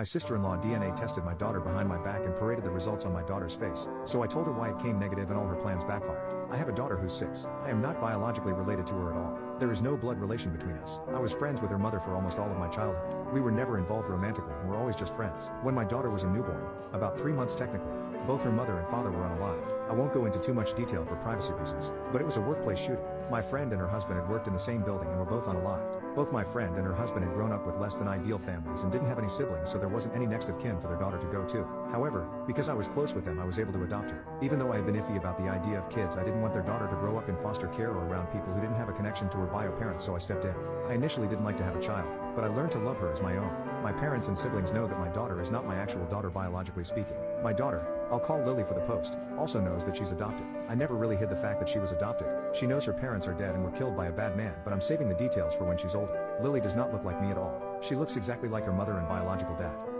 My sister-in-law DNA tested my daughter behind my back and paraded the results on my daughter's face, so I told her why it came negative and all her plans backfired. I have a daughter who's 6. I am not biologically related to her at all. There is no blood relation between us. I was friends with her mother for almost all of my childhood. We were never involved romantically and were always just friends. When my daughter was a newborn, about 3 months technically, both her mother and father were unalived. I won't go into too much detail for privacy reasons, but it was a workplace shooting. My friend and her husband had worked in the same building and were both unalived. Both my friend and her husband had grown up with less than ideal families and didn't have any siblings, so there wasn't any next of kin for their daughter to go to. However, because I was close with them, I was able to adopt her. Even though I had been iffy about the idea of kids, I didn't want their daughter to grow up in foster care or around people who didn't have a connection to her bio parents, so I stepped in. I initially didn't like to have a child, but I learned to love her as my own. My parents and siblings know that my daughter is not my actual daughter biologically speaking. My daughter, I'll call Lily for the post, also knows that she's adopted. I never really hid the fact that she was adopted. She knows her parents are dead and were killed by a bad man, but I'm saving the details for when she's older. Lily does not look like me at all. She looks exactly like her mother and biological dad.